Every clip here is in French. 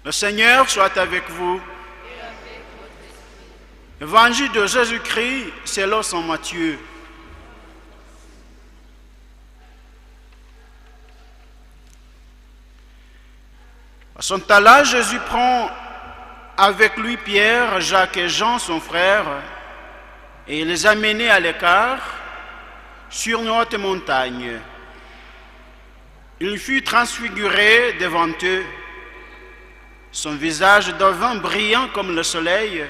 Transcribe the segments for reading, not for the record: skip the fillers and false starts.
Le Seigneur soit avec vous. Évangile de Jésus-Christ selon saint Matthieu. À son talent, Jésus prend avec lui Pierre, Jacques et Jean, son frère, et les amène à l'écart sur une haute montagne. Il fut transfiguré devant eux. Son visage devint brillant comme le soleil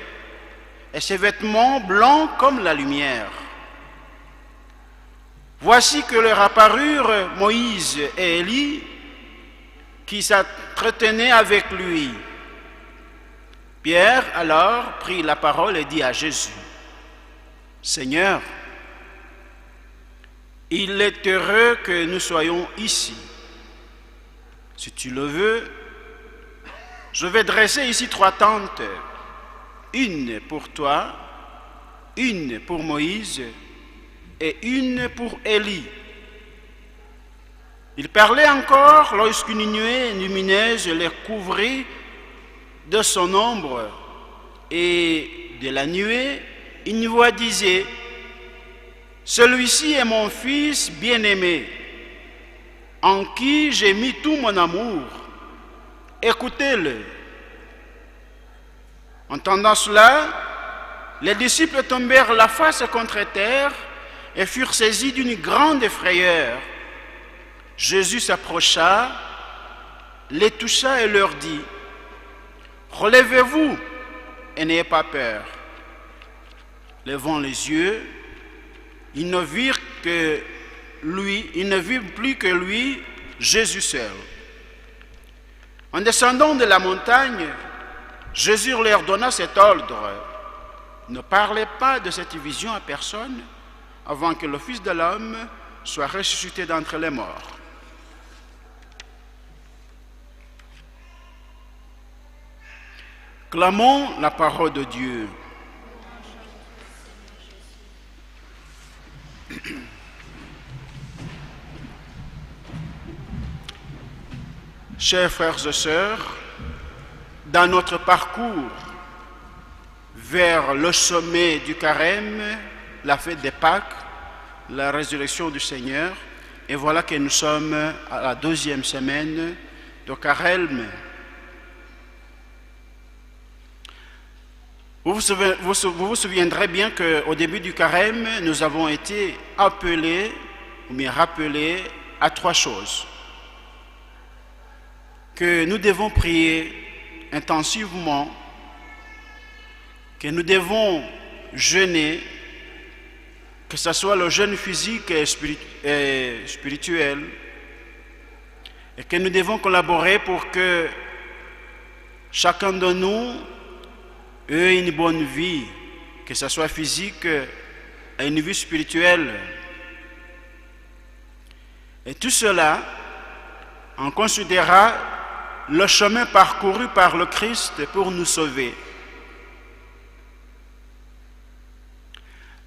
et ses vêtements blancs comme la lumière. Voici que leur apparurent Moïse et Élie qui s'entretenaient avec lui. Pierre alors prit la parole et dit à Jésus: Seigneur, il est heureux que nous soyons ici. Si tu le veux, je vais dresser ici 3 tentes, une pour toi, une pour Moïse et une pour Élie. Il parlait encore lorsqu'une nuée lumineuse les couvrit de son ombre, et de la nuée, une voix disait: Celui-ci est mon fils bien-aimé, en qui j'ai mis tout mon amour. Écoutez-le. Entendant cela, les disciples tombèrent la face contre terre et furent saisis d'une grande frayeur. Jésus s'approcha, les toucha et leur dit: Relevez-vous et n'ayez pas peur. Levant les yeux, ils ne virent plus que lui, Jésus seul. En descendant de la montagne, Jésus leur donna cet ordre: Ne parlez pas de cette vision à personne avant que le Fils de l'homme soit ressuscité d'entre les morts. Clamons la parole de Dieu. Chers frères et sœurs, dans notre parcours vers le sommet du Carême, la fête des Pâques, la résurrection du Seigneur, et voilà que nous sommes à la 2e semaine de Carême. Vous vous souviendrez bien qu'au début du Carême, nous avons été appelés, ou bien rappelés à 3 choses. Que nous devons prier intensivement, que nous devons jeûner, que ce soit le jeûne physique et spirituel, et que nous devons collaborer pour que chacun de nous ait une bonne vie, que ce soit physique et une vie spirituelle. Et tout cela en considérant le chemin parcouru par le Christ pour nous sauver.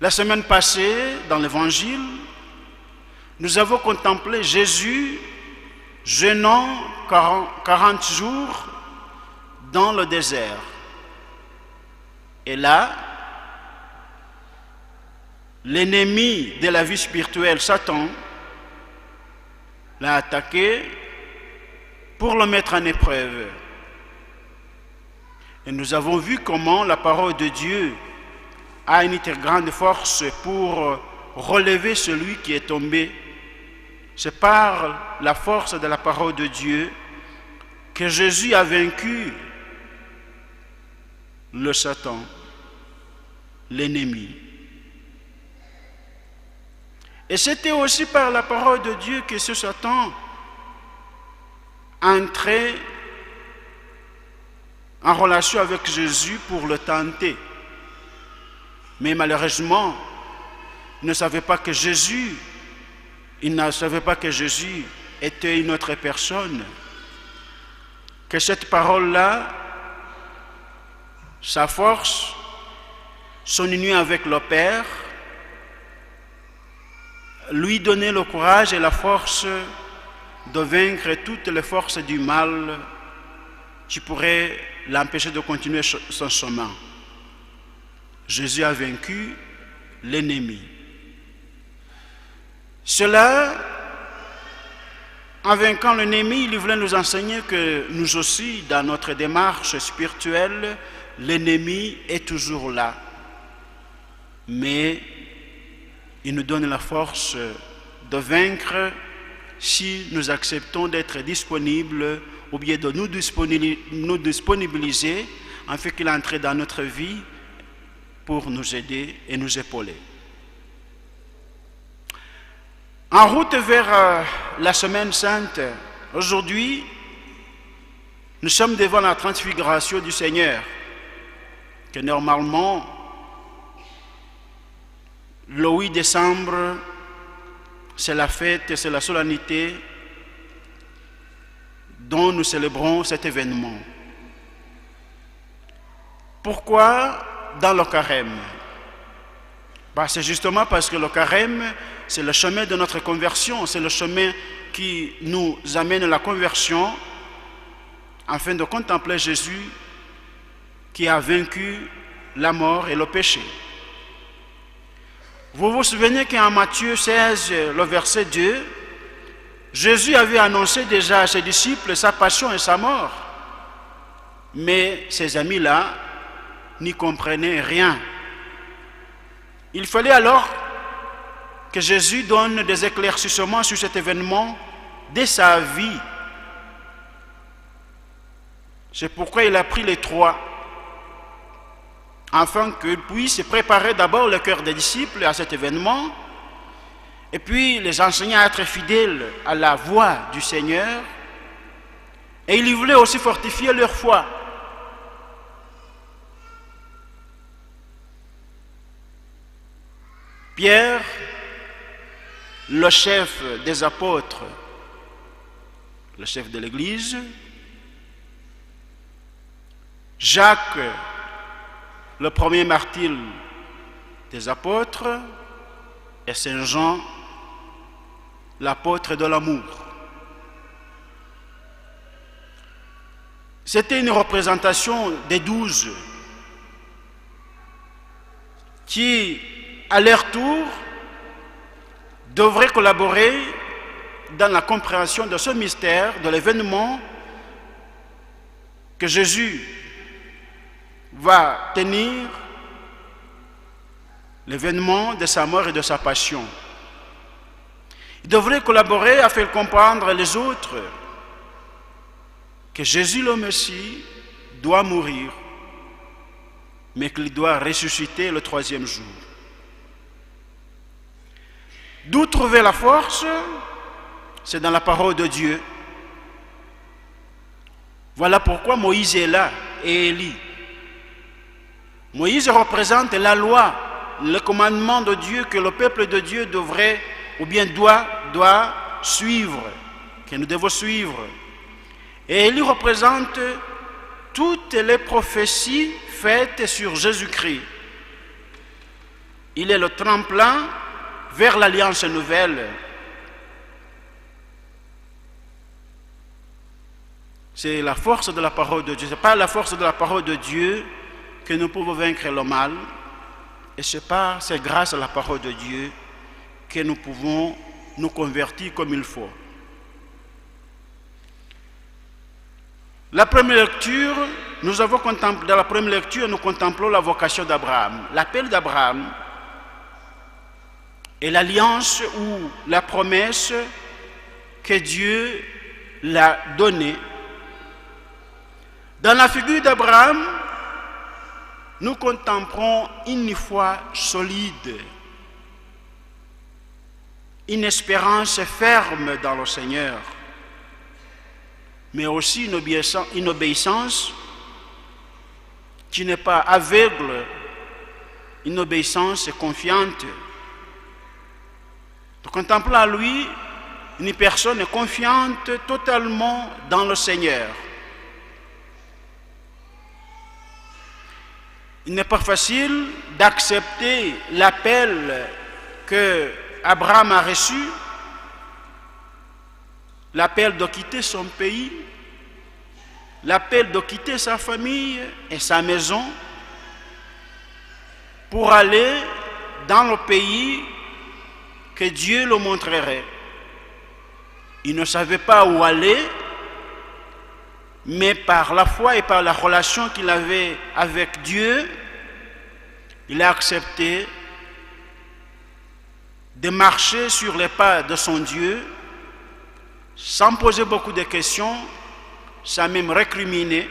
La semaine passée, dans l'Évangile, nous avons contemplé Jésus jeûnant 40 jours dans le désert. Et là, l'ennemi de la vie spirituelle, Satan, l'a attaqué pour le mettre en épreuve. Et nous avons vu comment la parole de Dieu a une très grande force pour relever celui qui est tombé. C'est par la force de la parole de Dieu que Jésus a vaincu le Satan, l'ennemi. Et c'était aussi par la parole de Dieu que ce Satan entrait en relation avec Jésus pour le tenter. Mais malheureusement, il ne savait pas que Jésus était une autre personne. Que cette parole-là, sa force, son union avec le Père, lui donnait le courage et la force de vaincre toutes les forces du mal qui pourrait l'empêcher de continuer son chemin. Jésus a vaincu l'ennemi. Cela, en vainquant l'ennemi, il voulait nous enseigner que nous aussi, dans notre démarche spirituelle, l'ennemi est toujours là. Mais il nous donne la force de vaincre si nous acceptons d'être disponibles ou bien de nous disponibiliser afin qu'il entre dans notre vie pour nous aider et nous épauler. En route vers la Semaine Sainte, aujourd'hui, nous sommes devant la transfiguration du Seigneur, que normalement, le 8 décembre, c'est la fête, c'est la solennité dont nous célébrons cet événement. Pourquoi dans le carême? C'est justement parce que le carême, c'est le chemin de notre conversion, c'est le chemin qui nous amène à la conversion afin de contempler Jésus qui a vaincu la mort et le péché. Vous vous souvenez qu'en Matthieu 16, le verset 2, Jésus avait annoncé déjà à ses disciples sa passion et sa mort. Mais ces amis-là n'y comprenaient rien. Il fallait alors que Jésus donne des éclaircissements sur cet événement dès sa vie. C'est pourquoi il a pris les trois, afin qu'ils puissent préparer d'abord le cœur des disciples à cet événement, et puis les enseigner à être fidèles à la voix du Seigneur, et il voulait aussi fortifier leur foi. Pierre, le chef des apôtres, le chef de l'Église, Jacques, le premier martyr des apôtres, et Saint Jean, l'apôtre de l'amour. C'était une représentation des 12 qui, à leur tour, devraient collaborer dans la compréhension de ce mystère, de l'événement que Jésus va tenir, l'événement de sa mort et de sa passion. Ils devraient collaborer afin de comprendre les autres que Jésus le Messie doit mourir, mais qu'il doit ressusciter le 3e jour. D'où trouver la force? C'est dans la parole de Dieu. Voilà pourquoi Moïse est là et Élie. Moïse représente la loi, le commandement de Dieu que le peuple de Dieu devrait ou bien doit suivre, que nous devons suivre. Et Élie représente toutes les prophéties faites sur Jésus-Christ. Il est le tremplin vers l'alliance nouvelle. C'est la force de la parole de Dieu. Ce n'est pas la force de la parole de Dieu que nous pouvons vaincre le mal. Et c'est grâce à la parole de Dieu que nous pouvons nous convertir comme il faut. La première lecture, dans la première lecture, nous contemplons la vocation d'Abraham. L'appel d'Abraham et l'alliance ou la promesse que Dieu l'a donnée. Dans la figure d'Abraham, nous contemplons une foi solide, une espérance ferme dans le Seigneur, mais aussi une obéissance qui n'est pas aveugle, une obéissance confiante. Nous contemplons à lui une personne confiante totalement dans le Seigneur. Il n'est pas facile d'accepter l'appel que Abraham a reçu, l'appel de quitter son pays l'appel de quitter sa famille et sa maison pour aller dans le pays que Dieu le montrerait. Il ne savait pas où aller, mais par la foi et par la relation qu'il avait avec Dieu, il a accepté de marcher sur les pas de son Dieu sans poser beaucoup de questions, sans même récriminer.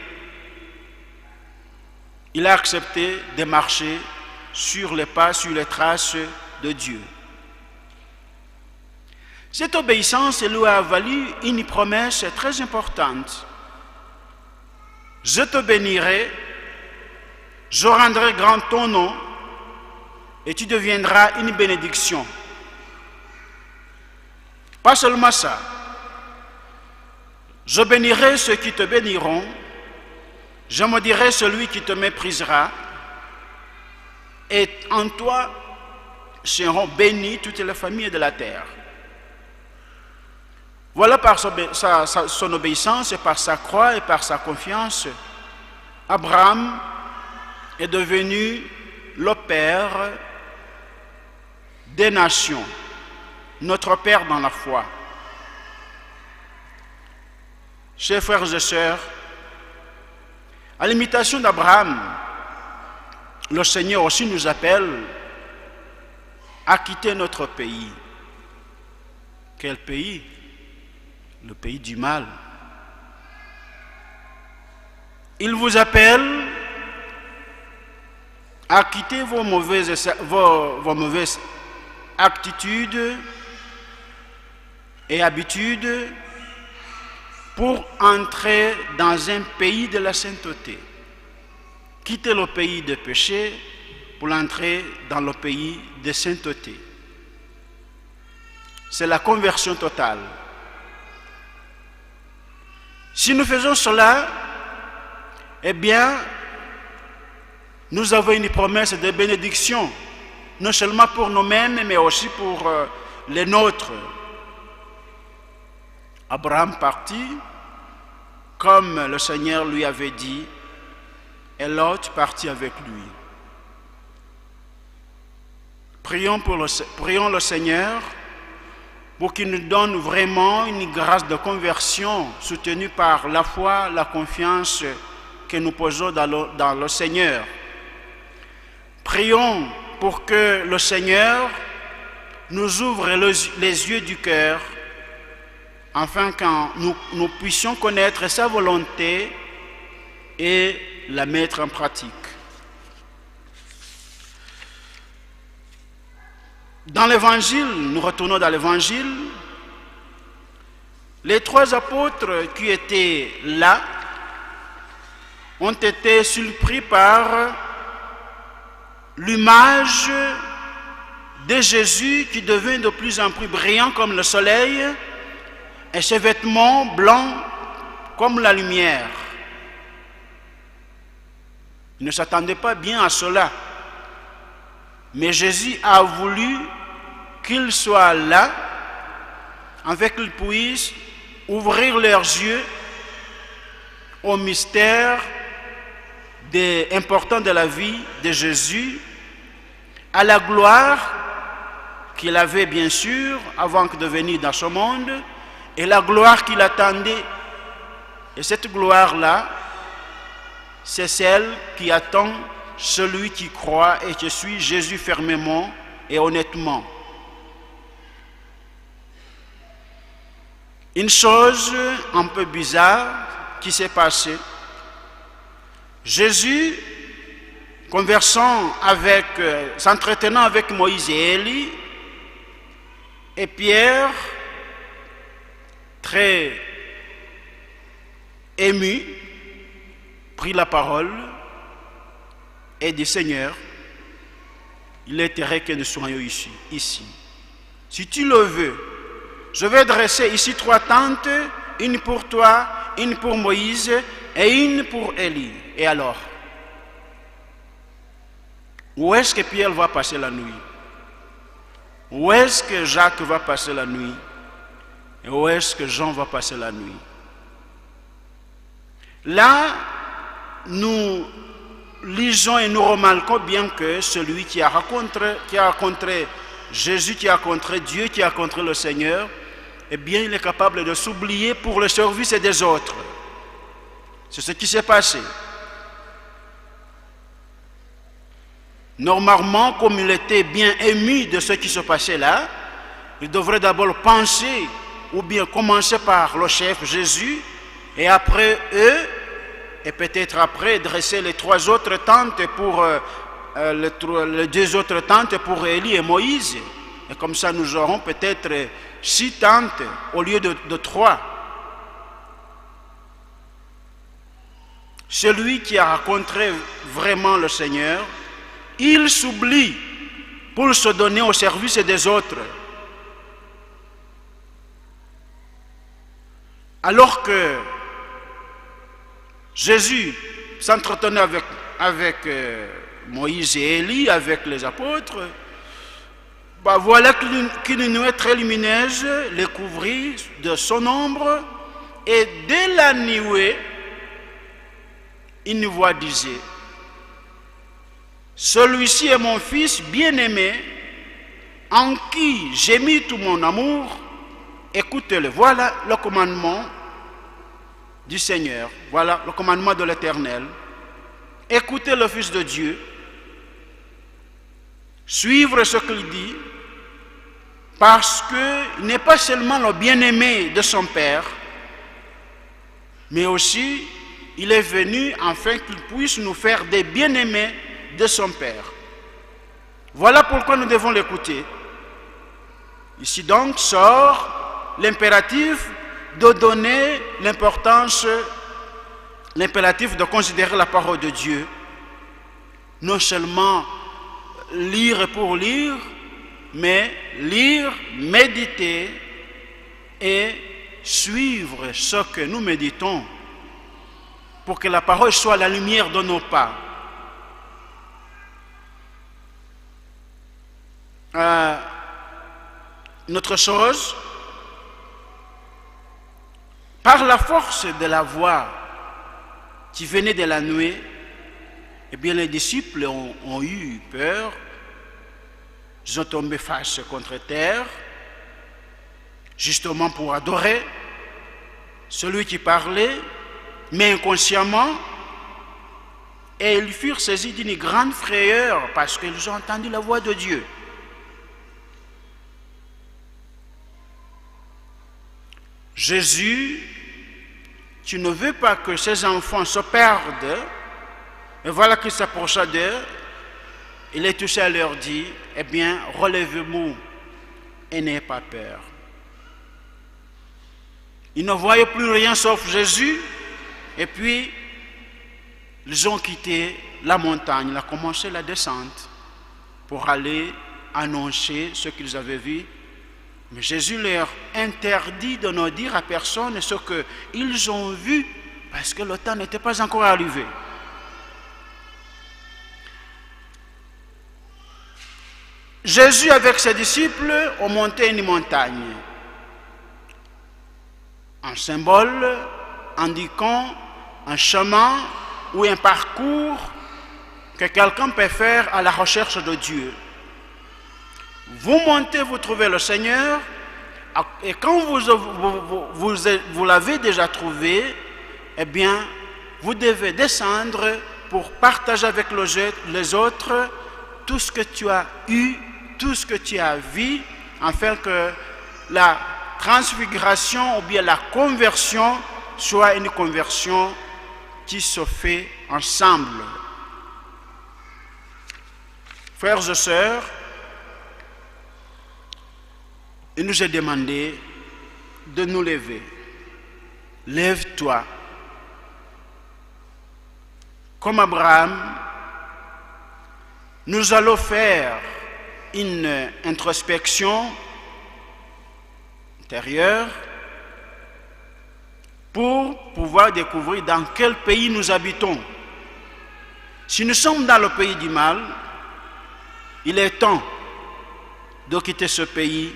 Il a accepté de marcher sur les pas, sur les traces de Dieu. Cette obéissance lui a valu une promesse très importante. Je te bénirai, je rendrai grand ton nom, et tu deviendras une bénédiction. Pas seulement ça. Je bénirai ceux qui te béniront, je maudirai celui qui te méprisera, et en toi seront bénies toutes les familles de la terre. Voilà par son obéissance et par sa croix et par sa confiance, Abraham est devenu le père des nations, notre père dans la foi. Chers frères et sœurs, à l'imitation d'Abraham, le Seigneur aussi nous appelle à quitter notre pays. Quel pays? Le pays du mal. Il vous appelle à quitter vos mauvaises attitudes et habitudes pour entrer dans un pays de la sainteté. Quitter le pays de péché pour entrer dans le pays de sainteté. C'est la conversion totale. Si nous faisons cela, eh bien, nous avons une promesse de bénédiction, non seulement pour nous-mêmes, mais aussi pour les nôtres. Abraham partit, comme le Seigneur lui avait dit, et Lot partit avec lui. Prions le Seigneur pour qu'il nous donne vraiment une grâce de conversion soutenue par la foi, la confiance que nous posons dans le Seigneur. Prions pour que le Seigneur nous ouvre les yeux du cœur afin que nous puissions connaître sa volonté et la mettre en pratique. Dans l'évangile, nous retournons dans l'évangile, les trois apôtres qui étaient là ont été surpris par l'image de Jésus qui devient de plus en plus brillant comme le soleil et ses vêtements blancs comme la lumière. Ils ne s'attendaient pas bien à cela. Mais Jésus a voulu qu'ils soient là, afin qu'ils puissent ouvrir leurs yeux au mystère important de la vie de Jésus, à la gloire qu'il avait bien sûr avant de venir dans ce monde, et la gloire qu'il attendait. Et cette gloire-là, c'est celle qui attend celui qui croit et qui suit Jésus fermement et honnêtement. Une chose un peu bizarre qui s'est passée. Jésus, s'entretenant avec Moïse et Élie, et Pierre, très ému, prit la parole et dit: Seigneur, il est vrai que nous soyons ici. Si tu le veux, je vais dresser ici 3 tentes, une pour toi, une pour Moïse et une pour Élie. Et alors, où est-ce que Pierre va passer la nuit? Où est-ce que Jacques va passer la nuit? Et où est-ce que Jean va passer la nuit? Là, nous lisons et nous remarquons bien que celui qui a rencontré Jésus, qui a rencontré Dieu, qui a rencontré le Seigneur, eh bien, il est capable de s'oublier pour le service des autres. C'est ce qui s'est passé. Normalement, comme il était bien ému de ce qui se passait là, il devrait d'abord penser, ou bien commencer par le chef Jésus, et après eux, et peut-être après dresser les trois autres tentes pour les deux autres tentes pour Élie et Moïse. Et comme ça, nous aurons peut-être 6 tentes au lieu de 3. Celui qui a rencontré vraiment le Seigneur, il s'oublie pour se donner au service des autres. Alors que Jésus s'entretenait avec Moïse et Élie, avec les apôtres, voilà qu'une nuée très lumineuse les couvrit de son ombre, et dès la nuée, une voix disait: celui-ci est mon fils bien-aimé, en qui j'ai mis tout mon amour, écoutez-le. Voilà le commandement du Seigneur, voilà le commandement de l'Éternel. Écoutez le Fils de Dieu, suivre ce qu'il dit, parce qu'il n'est pas seulement le bien-aimé de son Père, mais aussi il est venu afin qu'il puisse nous faire des bien-aimés de son Père. Voilà pourquoi nous devons l'écouter. Ici donc sort l'impératif de donner l'impérratif de considérer la parole de Dieu, non seulement lire pour lire, mais lire, méditer et suivre ce que nous méditons pour que la parole soit la lumière de nos pas. Une autre chose, par la force de la voix qui venait de la nuée, eh bien les disciples ont eu peur, ils ont tombé face contre terre, justement pour adorer celui qui parlait, mais inconsciemment, et ils furent saisis d'une grande frayeur parce qu'ils ont entendu la voix de Dieu. Jésus, tu ne veux pas que ces enfants se perdent, et voilà qu'il s'approcha d'eux, il les toucha et leur dit: eh bien, relevez-vous et n'ayez pas peur. Ils ne voyaient plus rien sauf Jésus, et puis ils ont quitté la montagne, ils ont commencé la descente pour aller annoncer ce qu'ils avaient vu. Mais Jésus leur interdit de ne dire à personne ce qu'ils ont vu, parce que le temps n'était pas encore arrivé. Jésus avec ses disciples ont monté une montagne, un symbole indiquant un chemin ou un parcours que quelqu'un peut faire à la recherche de Dieu. Vous montez, vous trouvez le Seigneur, et quand vous l'avez déjà trouvé, eh bien, vous devez descendre pour partager avec les autres tout ce que tu as eu, tout ce que tu as vu, afin que la transfiguration ou bien la conversion soit une conversion qui se fait ensemble. Frères et sœurs, il nous est demandé de nous lever. Lève-toi. Comme Abraham, nous allons faire une introspection intérieure pour pouvoir découvrir dans quel pays nous habitons. Si nous sommes dans le pays du mal, il est temps de quitter ce pays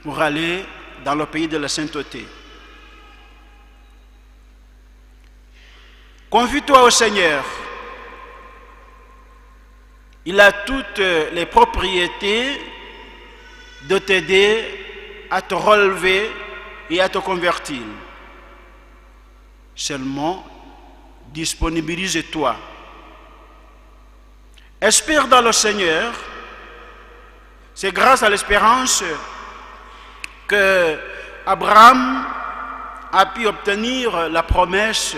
pour aller dans le pays de la sainteté. Confie-toi au Seigneur. Il a toutes les propriétés de t'aider à te relever et à te convertir. Seulement, disponibilise-toi. Espère dans le Seigneur. C'est grâce à l'espérance que Abraham a pu obtenir la promesse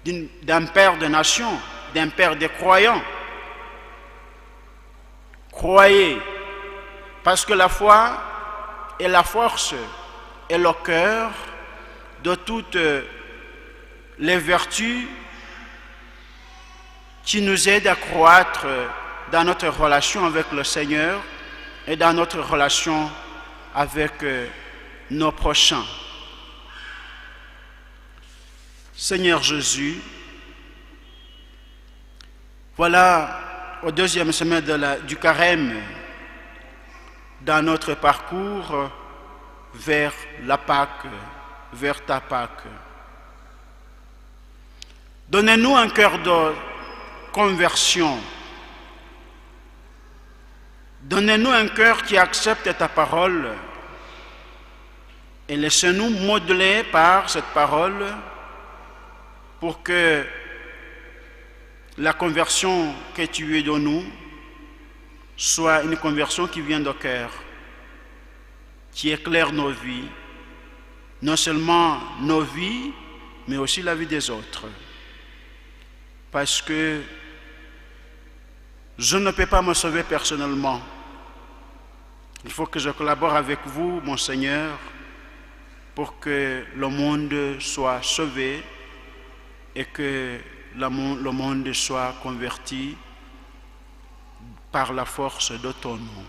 d'un père de nation, d'un père des croyants. Croyez, parce que la foi est la force et le cœur de toutes les vertus qui nous aident à croître dans notre relation avec le Seigneur et dans notre relation avec nos prochains. Seigneur Jésus, voilà au deuxième semaine du carême, dans notre parcours vers la Pâque, vers ta Pâque. Donnez-nous un cœur de conversion. Donnez-nous un cœur qui accepte ta parole et laissez-nous modeler par cette parole pour que la conversion que tu veux de nous soit une conversion qui vient du cœur, qui éclaire nos vies, non seulement nos vies, mais aussi la vie des autres. Parce que je ne peux pas me sauver personnellement. Il faut que je collabore avec vous, mon Seigneur, pour que le monde soit sauvé et que le monde soit converti par la force de ton nom.